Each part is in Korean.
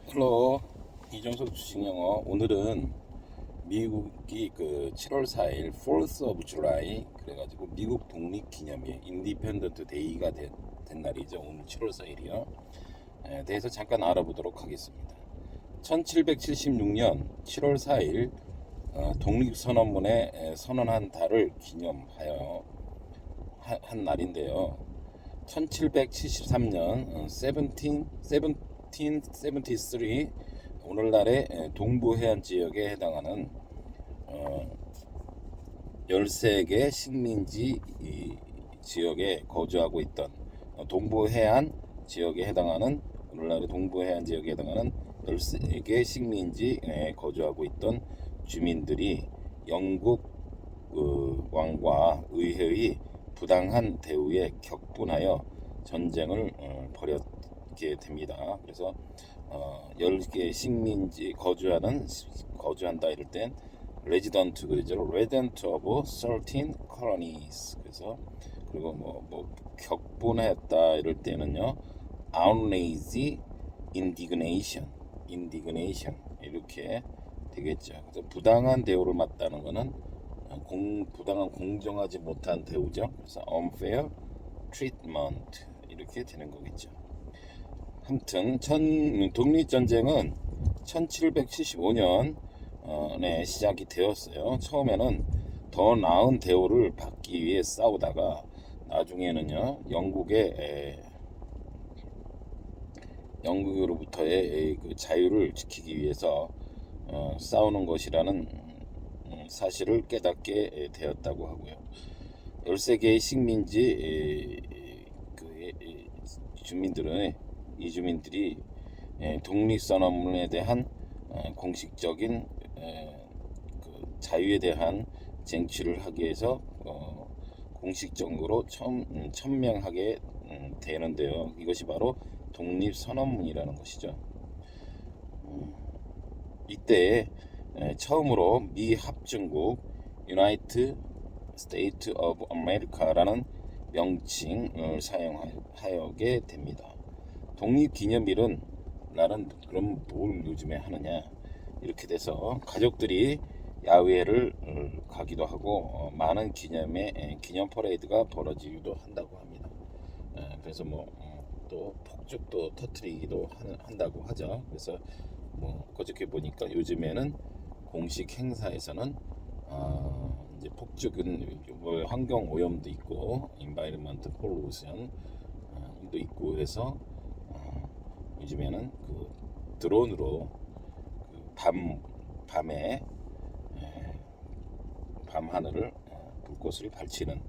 헬로 이종석 주식영어. 오늘은 미국이 7월 4일 4th of July 그래가지고 미국 독립기념일 인디펜던트 데이가 된 날이죠. 오늘 7월 4일이요. 대해서 잠깐 알아보도록 하겠습니다. 1776년 7월 4일 독립선언문에 선언한 달을 기념하여 한 날인데요. 1773년 1773 오늘날의 동부 해안 지역에 해당하는 13개 식민지 지역에 거주하고 있던 동부 해안 지역에 해당하는 오늘날의 동부 해안 지역에 해당하는 13개 식민지에 거주하고 있던 주민들이 영국 왕과 의회의 부당한 대우에 격분하여 전쟁을 벌였게 됩니다. 그래서 10개 식민지 거주한다 이럴 땐 레지던트 그러죠. 레지던트 오브 13 colonies. 그래서 그리고 뭐 격분했다 이럴 때는요. outrage, indignation 이렇게 되겠죠. 그래서 부당한 대우를 맞다는 거는 부당한 공정하지 못한 대우죠. 그래서 unfair treatment 이렇게 되는 거겠죠. 아무튼 독립전쟁은 1775년에 시작이 되었어요. 처음에는 더 나은 대우를 받기 위해 싸우다가 나중에는요 영국으로부터의 그 자유를 지키기 위해서 싸우는 것이라는 사실을 깨닫게 되었다고 하고요. 13개의 식민지 주민들이 독립선언문에 대한 공식적인 자유에 대한 쟁취를 하기 위해서 공식적으로 천명하게 되는데요. 이것이 바로 독립선언문이라는 것이죠. 이때 처음으로 미 합중국 United States of America라는 명칭을 사용하게 됩니다. 독립기념일은 나는 그럼 뭘 요즘에 하느냐 이렇게 돼서 가족들이 야외를 가기도 하고 많은 기념 퍼레이드가 벌어지기도 한다고 합니다. 그래서 또 폭죽도 터뜨리기도 한다고 하죠. 그래서 그저께 보니까 요즘에는 공식 행사에서는 이제 폭죽은 환경 오염도 있고 environment pollution도 있고 해서 요즘에는 드론으로 밤에 밤 하늘을 불꽃을 밝히는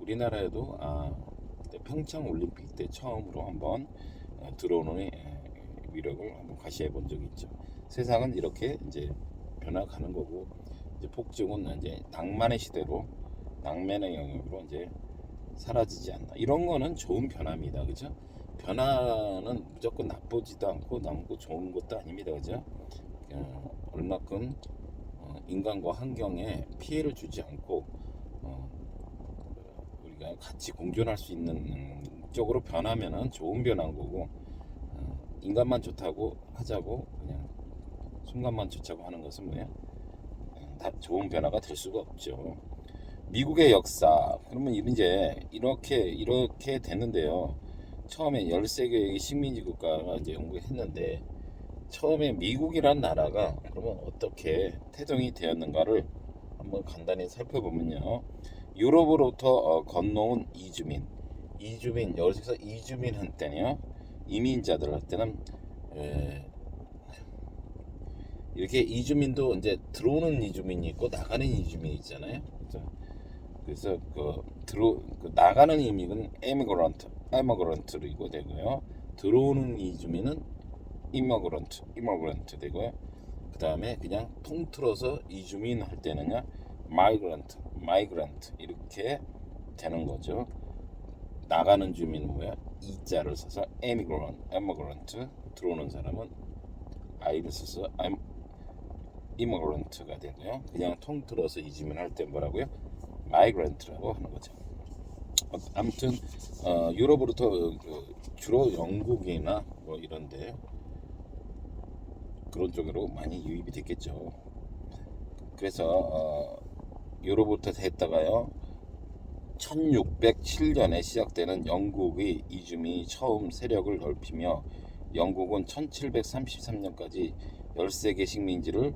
우리나라에도 평창 올림픽 때 처음으로 한번 드론의 위력을 한번 가시해 본 적이 있죠. 세상은 이렇게 이제 변화가는 거고 이제 폭죽은 이제 낭만의 시대로 낭만의 영역으로 이제 사라지지 않나. 이런 거는 좋은 변화입니다. 그죠? 변화는 무조건 나쁘지도 않고 좋은 것도 아닙니다. 그죠? 얼마큼 인간과 환경에 피해를 주지 않고 우리가 같이 공존할 수 있는 쪽으로 변하면은 좋은 변화인 거고 인간만 좋다고 하자고 그냥 순간만 좋자고 하는 것은 다 좋은 변화가 될 수가 없죠. 미국의 역사 그러면 이제 이렇게 됐는데요. 처음에 13개의 식민지 국가가 이제 영국했는데 처음에 미국이란 나라가 그러면 어떻게 태동이 되었는가를 한번 간단히 살펴보면요. 유럽으로부터 건너온 여기서 이주민 한때는요. 이민자들 할 때는 이렇게 이주민도 이제 들어오는 이주민이 있고 나가는 이주민이 있잖아요. 그래서 나가는 이민은 에미그런트로 되고요. 들어오는 이주민은 이머그런트 되고요. 그 다음에 그냥 통틀어서 이주민 할 때는요. 마이그런트 이렇게 되는 거죠. 나가는 주민은 이자를 써서 에미그런트 들어오는 사람은 I를 써서 이머그런트가 되고요. 그냥 통틀어서 이주민 할 때 뭐라고요? 마이그런트라고 하는 거죠. 아무튼 유럽으로부터 주로 영국이나 이런데 그런 쪽으로 많이 유입이 됐겠죠. 그래서 유로부터 됐다가요 1607년에 시작되는 영국의 이주민이 처음 세력을 넓히며 영국은 1733년까지 13개 식민지를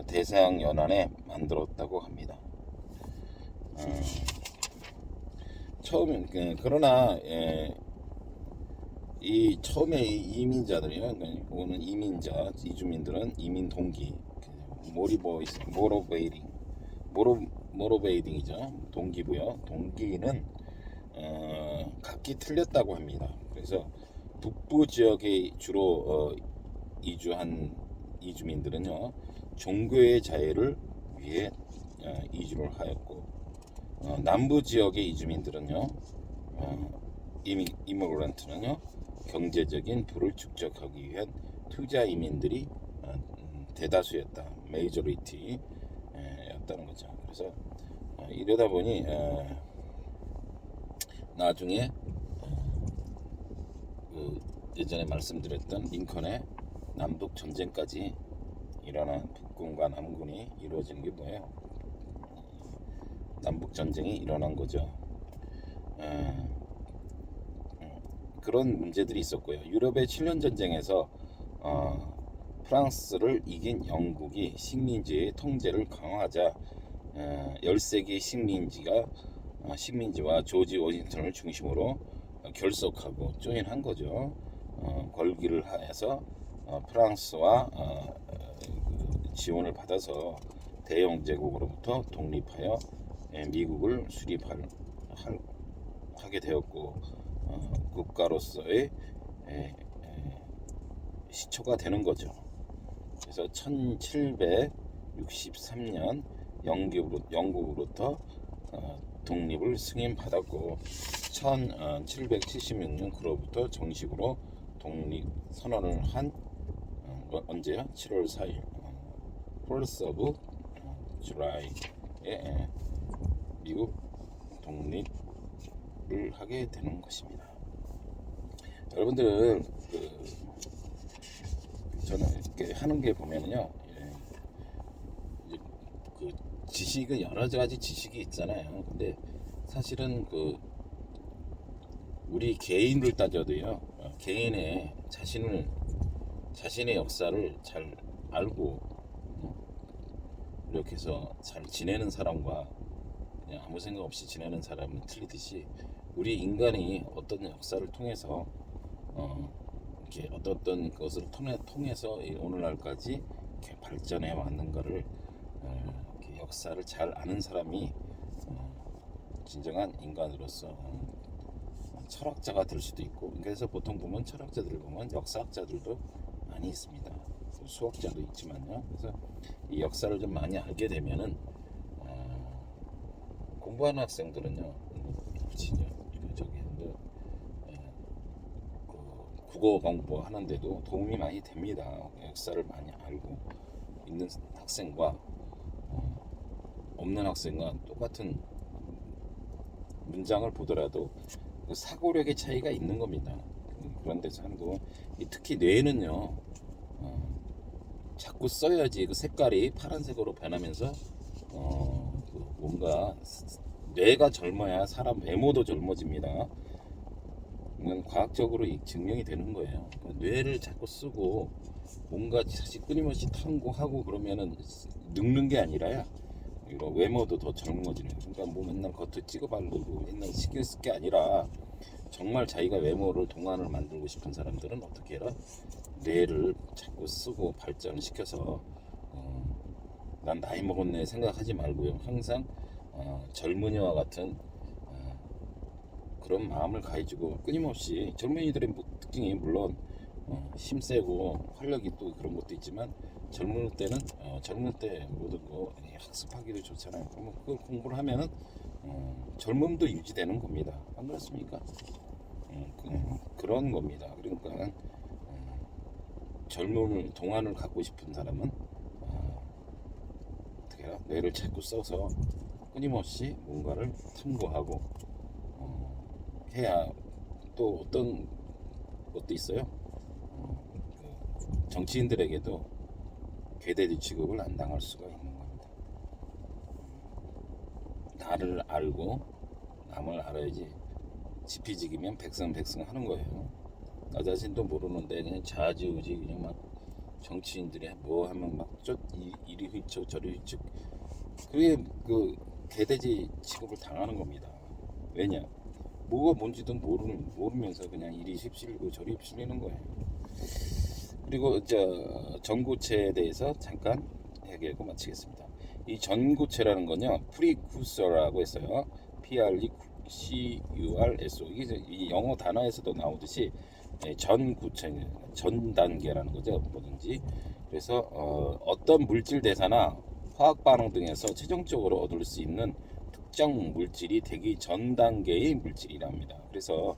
대서양 연안에 만들었다고 합니다. 처음 그러나 이 처음에 이민자들이요, 오는 이민자 이주민들은 이민 동기 모로베이딩이죠. 동기부여. 동기는 각기 틀렸다고 합니다. 그래서 북부 지역에 주로 이주한 이주민들은요 종교의 자유를 위해 이주를 하였고 남부 지역의 이주민들은요 이미그런트는요 경제적인 부를 축적하기 위한 투자 이민들이 대다수였다. 메이저리티 였다는 거죠. 그래서 이러다 보니 나중에 그 예전에 말씀드렸던 링컨의 남북 전쟁까지 일어난 북군과 남군이 이루어지는 게 뭐예요? 남북 전쟁이 일어난 거죠. 그런 문제들이 있었고요. 유럽의 7년 전쟁에서 프랑스를 이긴 영국이 식민지의 통제를 강화하자 13개 식민지와 조지 워싱턴을 중심으로 결속하고 조인한 거죠. 걸기를 하여서 프랑스와 그 지원을 받아서 대영 제국으로부터 독립하여 미국을 수립하게 되었고 국가로서의 시초가 되는 거죠. 그래서 1763년 영국으로부터 독립을 승인받았고 1776년 그로부터 정식으로 독립 선언을 한 언제요? 7월 4일 Fourth of July에 미국 독립을 하게 되는 것입니다. 여러분들 저는 이렇게 하는 게 보면요, 그 지식은 여러 가지 지식이 있잖아요. 근데 사실은 그 우리 개인을 따져도요, 개인의 자신의 역사를 잘 알고 이렇게 해서 잘 지내는 사람과 그냥 아무 생각 없이 지내는 사람은 틀리듯이 우리 인간이 어떤 역사를 통해서 이렇게 어떤 것을 통해서 오늘날까지 이렇게 발전해 왔는가를 이렇게 역사를 잘 아는 사람이 진정한 인간으로서 철학자가 될 수도 있고, 그래서 보통 보면 철학자들을 보면 역사학자들도 많이 있습니다. 수학자도 있지만요. 그래서 이 역사를 좀 많이 알게 되면은 공부하는 학생들은요, 국어 공부하는데도 도움이 많이 됩니다. 역사를 많이 알고 있는 학생과 없는 학생과 똑같은 문장을 보더라도 그 사고력의 차이가 있는 겁니다. 그런 데서 하는 거, 특히 뇌는요, 자꾸 써야지 그 색깔이 파란색으로 변하면서 뭔가 뇌가 젊어야 사람 외모도 젊어집니다. 이건 과학적으로 증명이 되는 거예요. 뇌를 자꾸 쓰고 뭔가 사실 끊임없이 탐구하고 그러면은 늙는 게 아니라야 외모도 더 젊어지는. 그러니까 뭐 맨날 겉을 찍어 바르고 맨날 신경 쓸 게 아니라 정말 자기가 외모를 동안을 만들고 싶은 사람들은 어떻게 해라? 뇌를 자꾸 쓰고 발전을 시켜서 난 나이 먹었네 생각하지 말고요. 항상 젊은이와 같은 그런 마음을 가지고 끊임없이 젊은이들의 특징이 물론 힘세고 활력이 또 그런 것도 있지만 젊을 때는 젊을 때 모든 거 학습하기도 좋잖아요. 그러면 그걸 공부를 하면은 젊음도 유지되는 겁니다. 안 그렇습니까? 그런 겁니다. 그러니까 젊음을 동안을 갖고 싶은 사람은 어떻게 해라? 뇌를 자꾸 써서 끊임없이 뭔가를 탐구하고 해야. 또 어떤 것도 있어요. 정치인들에게도 괴대지 취급을 안 당할 수가 있는 겁니다. 나를 알고 남을 알아야지 지피지기면 백승백승 하는 거예요. 나 자신도 모르는데 그냥 좌지우지 그냥 막 정치인들이 뭐 하면 막 이리 휘쩍 저리 휘쩍 그게 그 개돼지 취급을 당하는 겁니다. 왜냐? 뭐가 뭔지도 모르면서 그냥 이리 휩쓸리고 저리 휩쓸리는 거예요. 그리고 전구체에 대해서 잠깐 얘기하고 마치겠습니다. 이 전구체라는 건요, 프리쿠서라고 했어요. PRECURSO. 이 영어 단어에서도 나오듯이 전구체, 전 단계라는 거죠, 뭐든지. 그래서 어떤 물질 대사나 화학 반응 등에서 최종적으로 얻을 수 있는 특정 물질이 되기 전 단계의 물질이랍니다. 그래서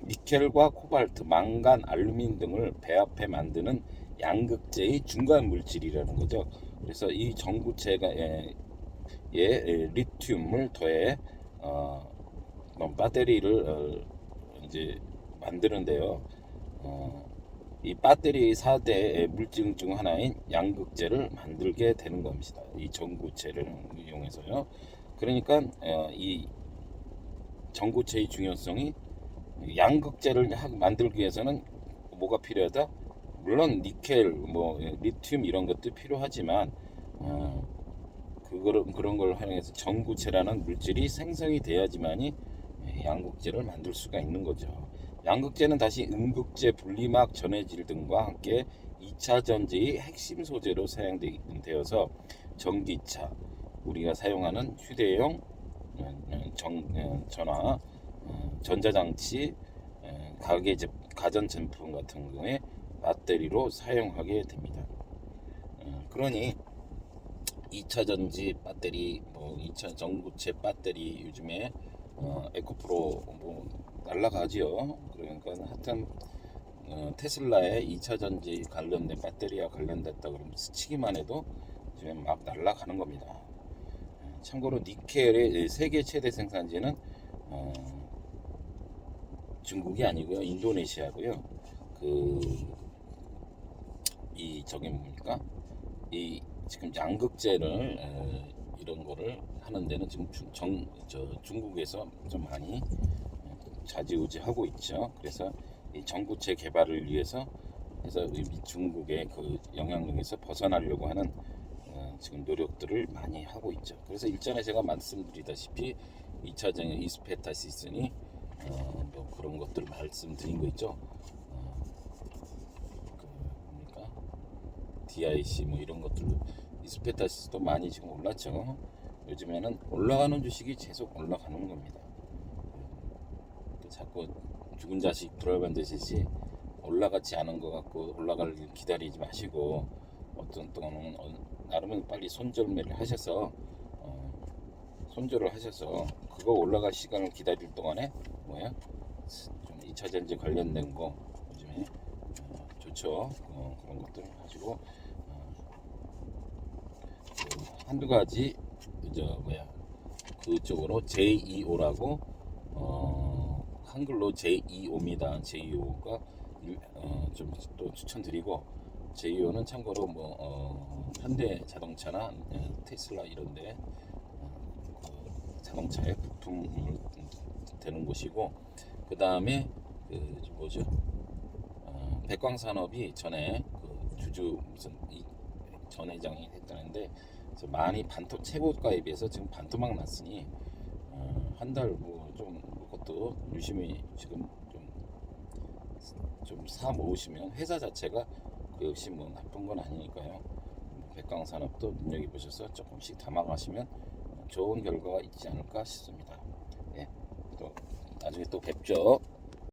니켈과 코발트, 망간, 알루미늄 등을 배합해 만드는 양극재의 중간 물질이라는 거죠. 그래서 이 전구체가 리튬을 더해 배터리를 이제 만드는데요. 이 배터리 4대 물질 중 하나인 양극재를 만들게 되는 겁니다. 이 전구체를 이용해서요. 그러니까 이 전구체의 중요성이 양극재를 만들기 위해서는 뭐가 필요하다? 물론 니켈, 뭐 리튬 이런 것도 필요하지만 그런 걸 활용해서 전구체라는 물질이 생성이 돼야지만이 양극재를 만들 수가 있는 거죠. 양극재는 다시 음극재, 분리막, 전해질 등과 함께 2차 전지의 핵심 소재로 사용되어서 전기차, 우리가 사용하는 휴대용 전화, 전자장치, 가전제품 같은 경우에 배터리로 사용하게 됩니다. 그러니 2차 전지 배터리, 뭐 2차 전구체 배터리 요즘에 에코프로 뭐 날라가지요. 그러니까 하여튼 테슬라의 2차 전지 관련된 배터리와 관련됐다 그러면 스치기만 해도 지금 막 날라가는 겁니다. 참고로 니켈의 세계 최대 생산지는 중국이 아니고요, 인도네시아고요. 저기 뭡니까? 이 지금 양극재를 이런 거를 하는 데는 지금 중국에서 좀 많이 좌지우지하고 있죠. 그래서 이 전구체 개발을 위해서 중국의 그 영향력에서 벗어나려고 하는 지금 노력들을 많이 하고 있죠. 그래서 일전에 제가 말씀드리다시피 2차적인 이스페타시스니 뭐 그런 것들 말씀드린 거 있죠. 뭡니까? DIC 뭐 이런 것들도 이스페타시스도 많이 지금 올랐죠. 요즘에는 올라가는 주식이 계속 올라가는 겁니다. 자꾸 죽은 자식 돌아반듯이 올라가지 않은 것 같고 올라갈 일 기다리지 마시고 어떤 동안은 나름은 빨리 손절매를 하셔서 손절을 하셔서 그거 올라갈 시간을 기다릴 동안에 좀 2차 전지 관련된 거 요즘에 좋죠. 그런 것들 가지고 한두 가지 그쪽으로 J2O라고 한글로 J2O입니다. J2O가 좀 또 추천드리고 J2O는 참고로 뭐 현대 자동차나 테슬라 이런데 자동차의 부품을 되는 곳이고 그 다음에 백광산업이 전에 주주 무슨 전 회장이 했다는데 많이 최고가에 비해서 지금 반토막 났으니 한 달 뭐 좀 그것도 유심히 지금 좀 사 모으시면 회사 자체가 그 역시 뭐 나쁜 건 아니니까요. 백광산업도 눈여겨 보셔서 조금씩 담아가시면 좋은 결과가 있지 않을까 싶습니다. 예, 또 나중에 또 뵙죠.